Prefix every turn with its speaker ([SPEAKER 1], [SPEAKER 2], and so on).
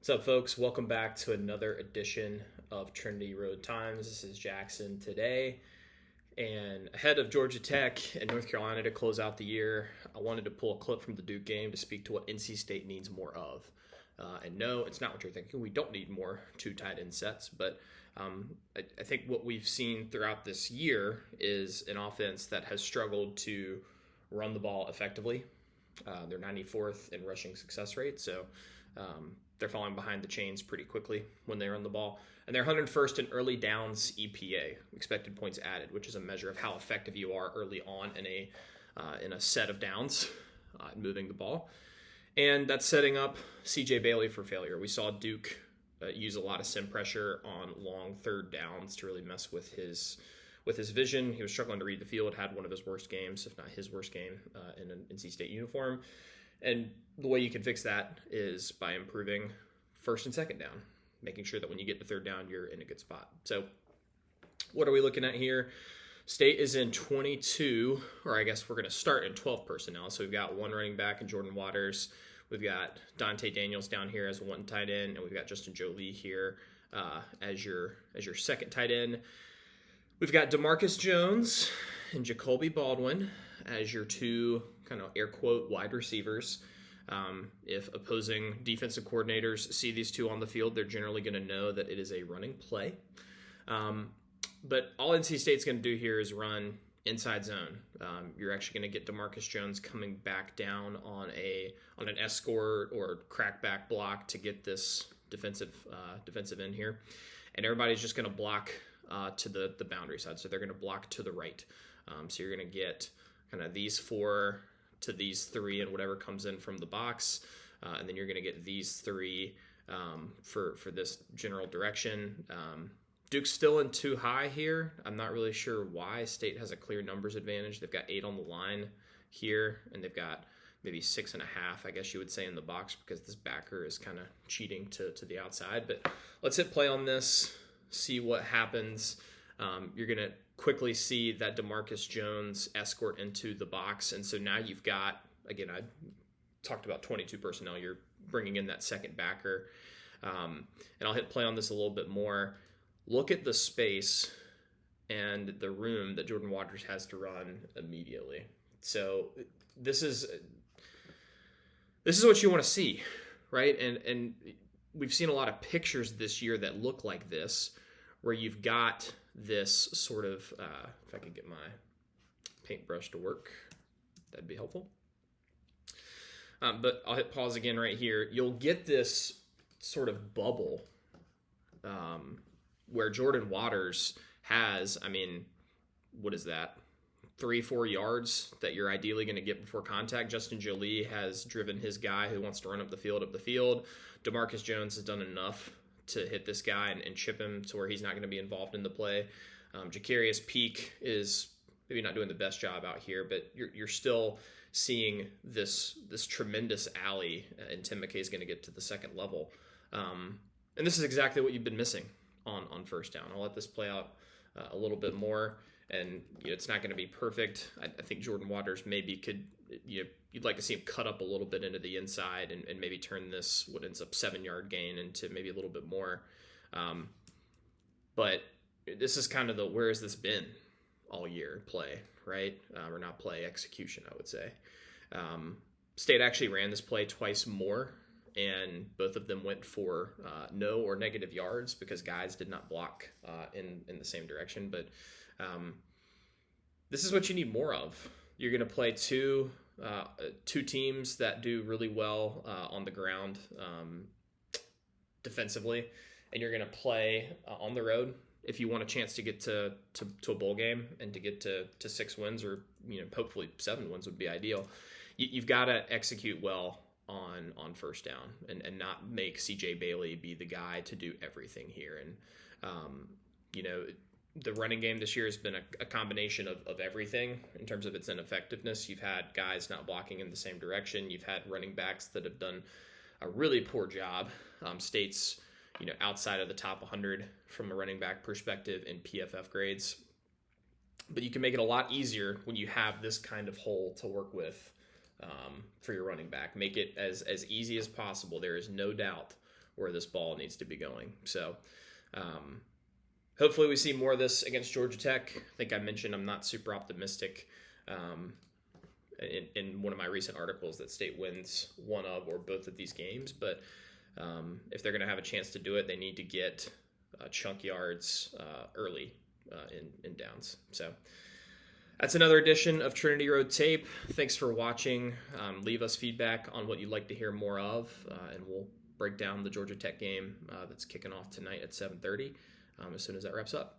[SPEAKER 1] What's up, folks? Welcome back to another edition of Trinity Road Times. This is Jackson today. And ahead of Georgia Tech and North Carolina to close out the year, I wanted to pull a clip from the Duke game to speak to what NC State needs more of. And no, it's not what you're thinking. We don't need more two tight end sets, but I think what we've seen throughout this year is an offense that has struggled to run the ball effectively. They're 94th in rushing success rate, so they're falling behind the chains pretty quickly when they run the ball. And they're 101st in early downs EPA, expected points added, which is a measure of how effective you are early on in a set of downs moving the ball. And that's setting up CJ Bailey for failure. We saw Duke use a lot of sim pressure on long third downs to really mess with his vision. He was struggling to read the field, had one of his worst games, if not his worst game, in an NC State uniform. And the way you can fix that is by improving first and second down, making sure that when you get to third down, you're in a good spot. So what are we looking at here? State is in 22, or I guess we're going to start in 12 personnel. So we've got one running back in Jordan Waters. We've got Dante Daniels down here as one tight end, and we've got Justin Jolie here as your second tight end. We've got DeMarcus Jones and Jacoby Baldwin as your two kind of air quote wide receivers. If opposing defensive coordinators see these two on the field, they're generally going to know that it is a running play. But all NC State's going to do here is run inside zone. You're actually going to get DeMarcus Jones coming back down on an escort or crackback block to get this defensive end here, and everybody's just going to block to the boundary side. So they're going to block to the right. So you're going to get kind of these four to these three and whatever comes in from the box. And then you're going to get these three for this general direction. Duke's still in too high here. I'm not really sure why. State has a clear numbers advantage. They've got 8 on the line here, and they've got maybe 6.5, I guess you would say, in the box because this backer is kind of cheating to the outside. But let's hit play on this, see what happens. You're going to quickly see that DeMarcus Jones escort into the box. And so now you've got, again, I talked about 22 personnel. You're bringing in that second backer. And I'll hit play on this a little bit more. Look at the space and the room that Jordan Waters has to run immediately. So this is what you want to see, right? And we've seen a lot of pictures this year that look like this, where you've got this sort of, if I could get my paintbrush to work, that'd be helpful. But I'll hit pause again right here. You'll get this sort of bubble where Jordan Waters has, what is that? 3-4 yards that you're ideally going to get before contact. Justin Jolie has driven his guy who wants to run up the field. DeMarcus Jones has done enough to hit this guy and chip him to where he's not going to be involved in the play. Jacarius Peak is maybe not doing the best job out here, but you're still seeing this tremendous alley, and Tim McKay is going to get to the second level. And this is exactly what you've been missing on first down. I'll let this play out a little bit more, and it's not going to be perfect. I think Jordan Waters maybe could, you'd like to see him cut up a little bit into the inside and maybe turn this, what ends up 7-yard gain, into maybe a little bit more. But this is kind of the where has this been all year play, right? Or not play, execution, I would say. State actually ran this play twice more, and both of them went for no or negative yards because guys did not block in the same direction. But this is what you need more of. You're going to play two teams that do really well on the ground defensively, and you're going to play on the road if you want a chance to get to a bowl game and to get to 6 wins, or hopefully 7 wins would be ideal. You've got to execute well on first down and not make CJ Bailey be the guy to do everything here. And the running game this year has been a combination of everything in terms of its ineffectiveness. You've had guys not blocking in the same direction. You've had running backs that have done a really poor job. State's, outside of the top 100 from a running back perspective in PFF grades. But you can make it a lot easier when you have this kind of hole to work with for your running back. Make it as easy as possible. There is no doubt where this ball needs to be going. So hopefully we see more of this against Georgia Tech. I think I mentioned I'm not super optimistic in one of my recent articles that State wins one of or both of these games. But if they're going to have a chance to do it, they need to get chunk yards early in downs. So that's another edition of Trinity Road Tape. Thanks for watching. Leave us feedback on what you'd like to hear more of, and we'll break down the Georgia Tech game that's kicking off tonight at 7:30 as soon as that wraps up.